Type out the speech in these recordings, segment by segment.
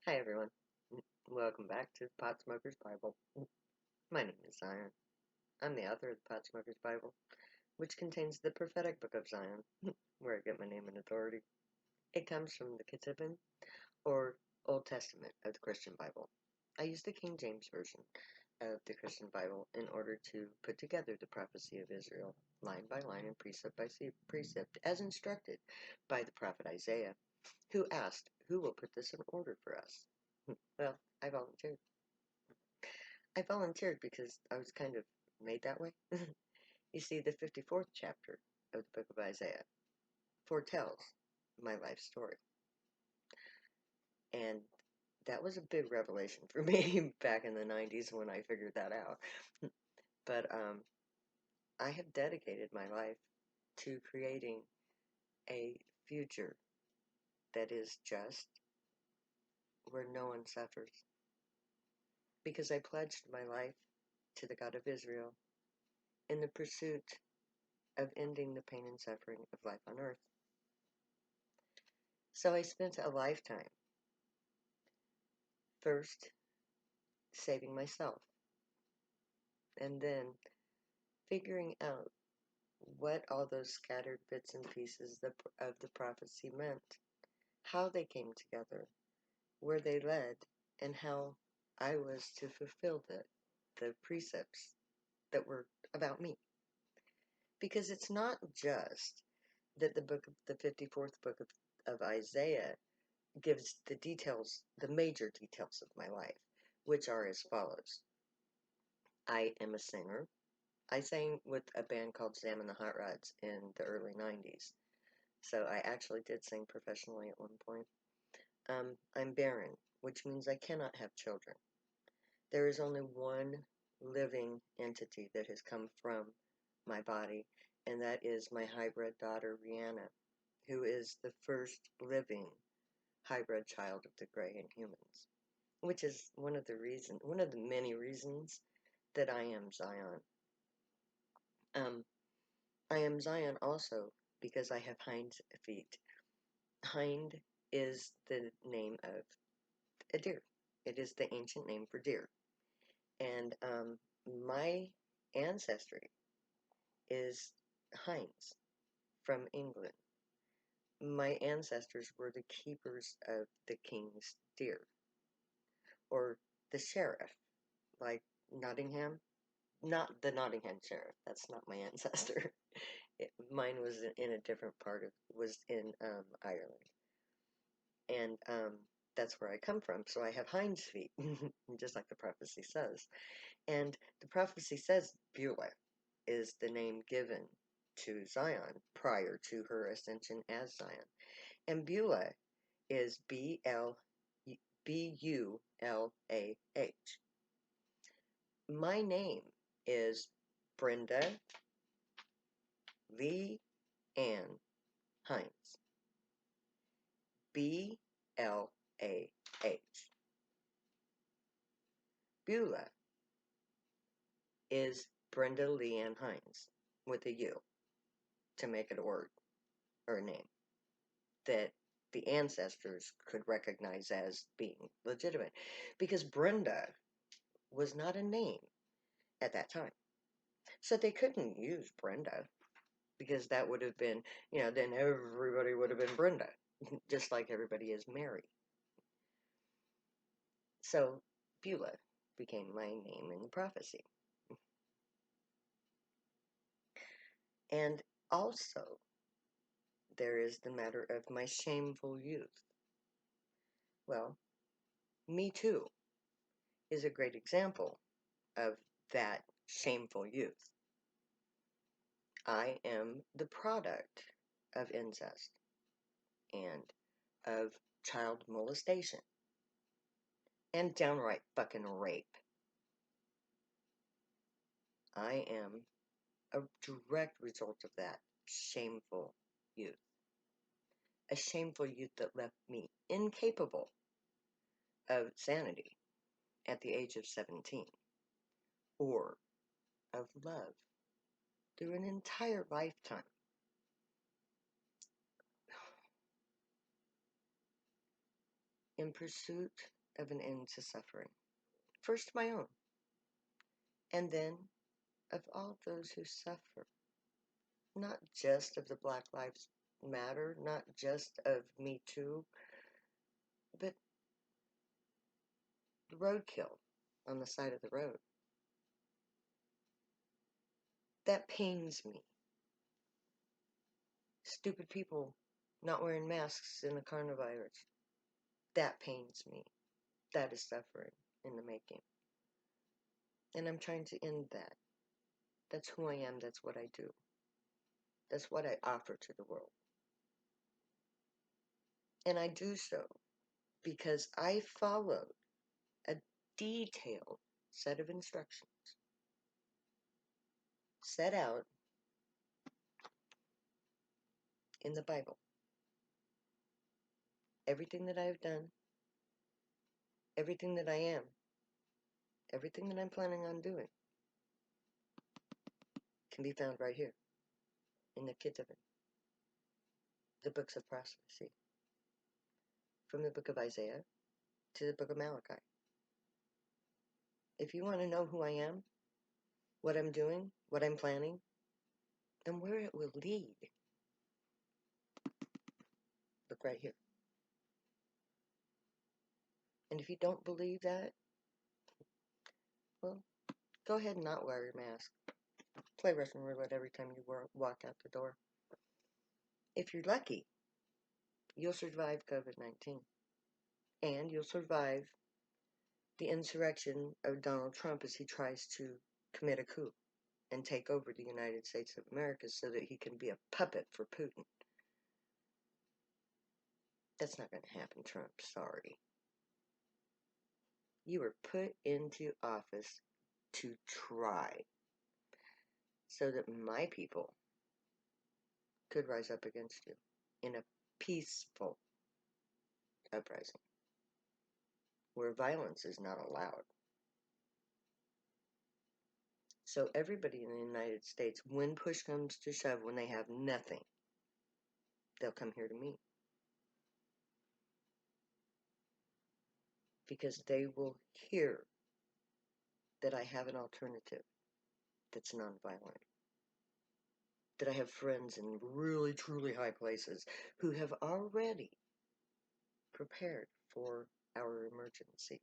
Hi everyone. Welcome back to the Pot Smoker's Bible. My name is Zion. I'm the author of the Pot Smoker's Bible, which contains the prophetic book of Zion, where I get my name and authority. It comes from the Ketuvim, or Old Testament of the Christian Bible. I use the King James Version of the Christian Bible in order to put together the prophecy of Israel, line by line and precept by precept, as instructed by the prophet Isaiah, who asked, "Who will put this in order for us?" Well, I volunteered. I volunteered because I was kind of made that way. You see, the 54th chapter of the book of Isaiah foretells my life story. And that was a big revelation for me back in the 90s when I figured that out. But I have dedicated my life to creating a future that is just, where no one suffers. Because I pledged my life to the God of Israel in the pursuit of ending the pain and suffering of life on earth. So I spent a lifetime first saving myself and then figuring out what all those scattered bits and pieces of the prophecy meant, how they came together, where they led, and how I was to fulfill the precepts that were about me. Because it's not just that the 54th book of Isaiah gives the details, the major details of my life, which are as follows. I am a singer. I sang with a band called Sam and the Hot Rods in the early 90s. So I actually did sing professionally at one point. I'm barren, which means I cannot have children. There is only one living entity that has come from my body, and that is my hybrid daughter, Rihanna, who is the first living hybrid child of the gray and humans, which is one of the many reasons that I am Zion. I am Zion also because I have hind feet. Hind is the name of a deer. It is the ancient name for deer. And my ancestry is hinds from England. My ancestors were the keepers of the king's deer, or the sheriff, like Nottingham. Not the Nottingham sheriff. That's not my ancestor. Mine was in a different was in Ireland. And that's where I come from. So I have hinds feet, just like the prophecy says. And the prophecy says Beulah is the name given to Zion prior to her ascension as Zion. And Beulah is Beulah. My name is Brenda Lee Ann Hines. Blah. Beulah is Brenda Lee Ann Hines with a U to make it a word or a name that the ancestors could recognize as being legitimate. Because Brenda was not a name at that time. So they couldn't use Brenda because that would have been, then everybody would have been Brenda, just like everybody is Mary. So Beulah became my name in the prophecy. And also, there is the matter of my shameful youth. Well, Me Too is a great example of that shameful youth. I am the product of incest and of child molestation and downright fucking rape. I am a direct result of that shameful youth. A shameful youth that left me incapable of sanity at the age of 17, or of love through an entire lifetime. In pursuit of an end to suffering. First my own, and then of all those who suffer. Not just of the Black Lives Matter, not just of Me Too, but the roadkill on the side of the road. That pains me. Stupid people not wearing masks in the coronavirus. That pains me. That is suffering in the making. And I'm trying to end that. That's who I am. That's what I do. That's what I offer to the world. And I do so because I followed a detailed set of instructions set out in the Bible. Everything that I have done, everything that I am, everything that I'm planning on doing can be found right here in the Ketuvim, the books of prophecy, from the book of Isaiah to the book of Malachi. If you want to know who I am, what I'm doing, what I'm planning, and where it will lead, look right here. And if you don't believe that, well, go ahead and not wear your mask. Play Russian roulette every time you walk out the door. If you're lucky, you'll survive COVID-19. And you'll survive the insurrection of Donald Trump as he tries to commit a coup and take over the United States of America so that he can be a puppet for Putin. That's not going to happen, Trump. Sorry. You were put into office to try so that my people could rise up against you in a peaceful uprising where violence is not allowed. So everybody in the United States, when push comes to shove, when they have nothing, they'll come here to me. Because they will hear that I have an alternative that's nonviolent. That I have friends in really, truly high places who have already prepared for our emergency.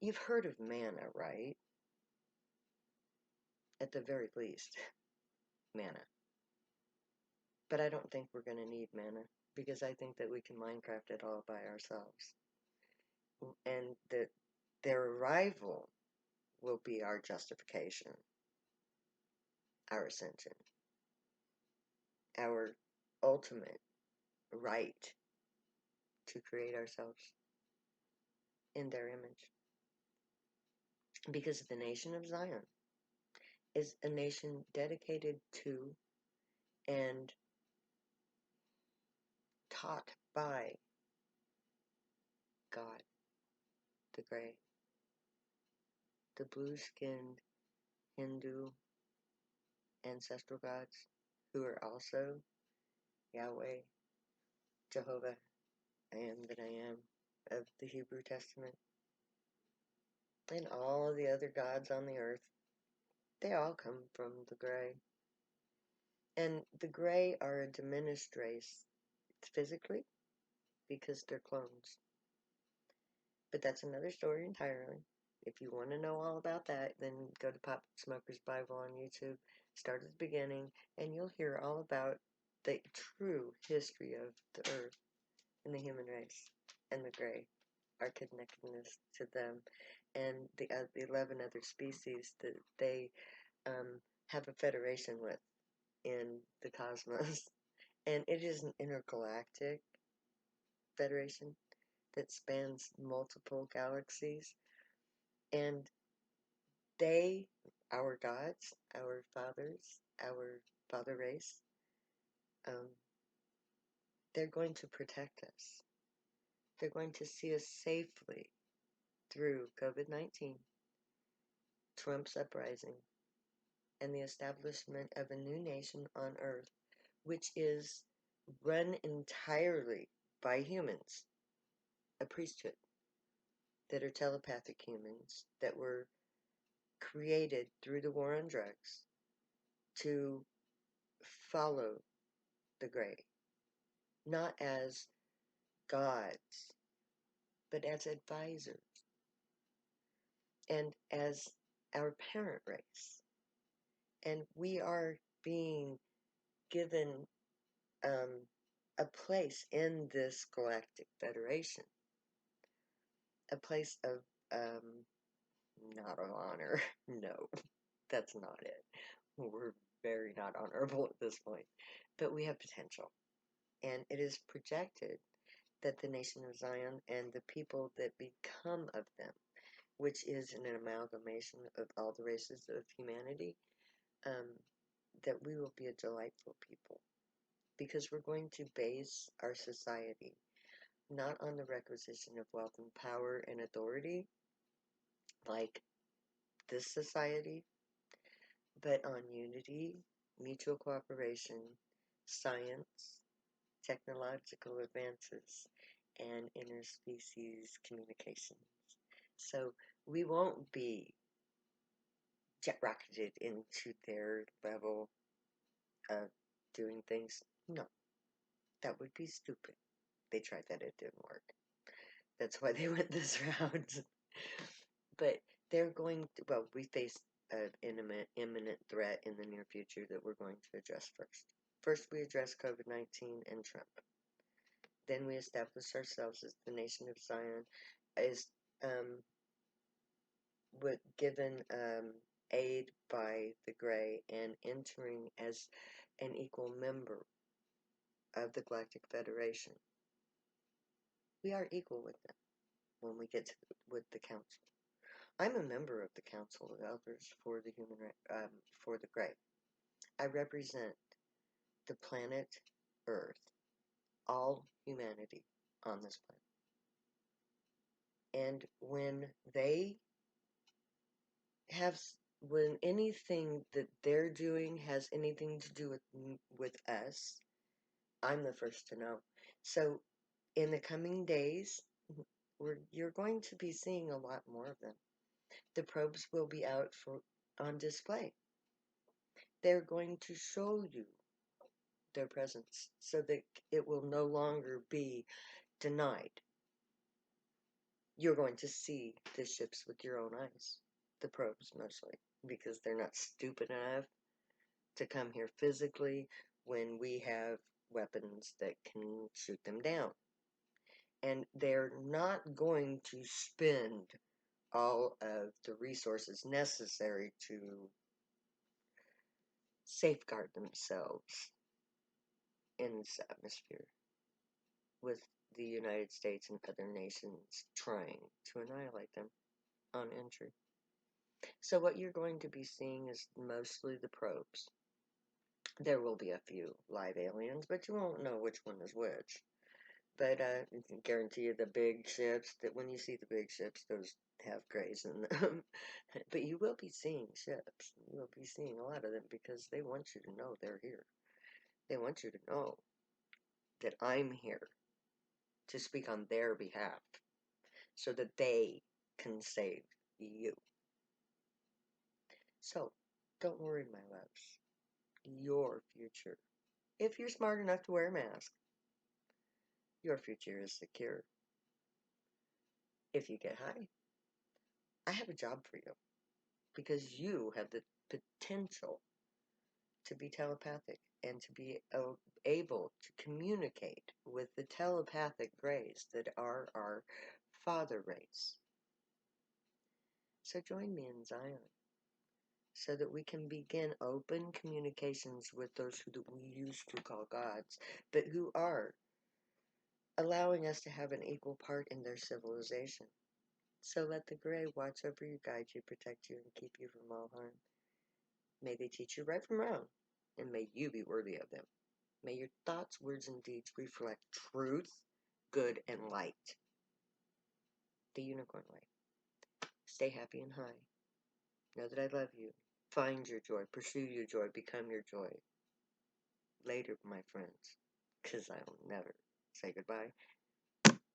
You've heard of manna, right? At the very least, manna. But I don't think we're going to need manna because I think that we can Minecraft it all by ourselves. And that their arrival will be our justification, our ascension, our ultimate right to create ourselves in their image. Because the nation of Zion is a nation dedicated to and taught by God, the Gray, the blue-skinned Hindu ancestral gods who are also Yahweh, Jehovah, I am that I am of the Hebrew Testament, and all of the other gods on the earth. They all come from the Gray. And the Gray are a diminished race physically because they're clones. But that's another story entirely. If you want to know all about that, then go to Pop Smoker's Bible on YouTube, start at the beginning, and you'll hear all about the true history of the earth and the human race and the Gray, our connectedness to them, and the 11 other species that they have a federation with in the cosmos. And it is an intergalactic federation that spans multiple galaxies. And they, our gods, our fathers, our father race, they're going to protect us. They're going to see us safely through COVID-19, Trump's uprising, and the establishment of a new nation on earth, which is run entirely by humans, a priesthood. that are telepathic humans that were created through the war on drugs to follow the gray, not as gods, but as advisors and as our parent race. And we are being given um, a place in this galactic federation, a place of not of honor. No, that's not it. We're very not honorable at this point, but we have potential. And it is projected that the nation of Zion and the people that become of them, which is an amalgamation of all the races of humanity, um, that we will be a delightful people because we're going to base our society not on the requisition of wealth and power and authority like this society, but on unity, mutual cooperation, science, technological advances, and interspecies communications. So we won't be jet rocketed into their level of doing things. No, that would be stupid. They tried that, it didn't work. That's why they went this route. But they're going to, well, we face an imminent threat in the near future that we're going to address first. First, we address COVID-19 and Trump. Then we establish ourselves as the nation of Zion, is given aid by the Grey and entering as an equal member of the Galactic Federation. We are equal with them when we get to with the Council. I'm a member of the Council of Elders for the for the Grey. I represent the planet Earth, all humanity on this planet. And when anything that they're doing has anything to do with us, I'm the first to know. So in the coming days, you're going to be seeing a lot more of them. The probes will be out on display. They're going to show you their presence so that it will no longer be denied. You're going to see the ships with your own eyes, the probes mostly, because they're not stupid enough to come here physically when we have weapons that can shoot them down. And they're not going to spend all of the resources necessary to safeguard themselves in this atmosphere with the United States and other nations trying to annihilate them on entry. So what you're going to be seeing is mostly the probes. There will be a few live aliens, but you won't know which one is which. But I can guarantee you the big ships, that when you see the big ships, those have grays in them. But you will be seeing ships. You will be seeing a lot of them because they want you to know they're here. They want you to know that I'm here to speak on their behalf so that they can save you. So, don't worry, my loves. Your future, if you're smart enough to wear a mask, your future is secure. If you get high, I have a job for you because you have the potential to be telepathic and to be able to communicate with the telepathic rays that are our father race. So join me in Zion so that we can begin open communications with those who we used to call gods, but who are allowing us to have an equal part in their civilization. So let the Grey watch over you, guide you, protect you, and keep you from all harm. May they teach you right from wrong, and may you be worthy of them. May your thoughts, words, and deeds reflect truth, good, and light. The unicorn way. Stay happy and high. Know that I love you. Find your joy. Pursue your joy. Become your joy. Later, my friends, because I'll never say goodbye.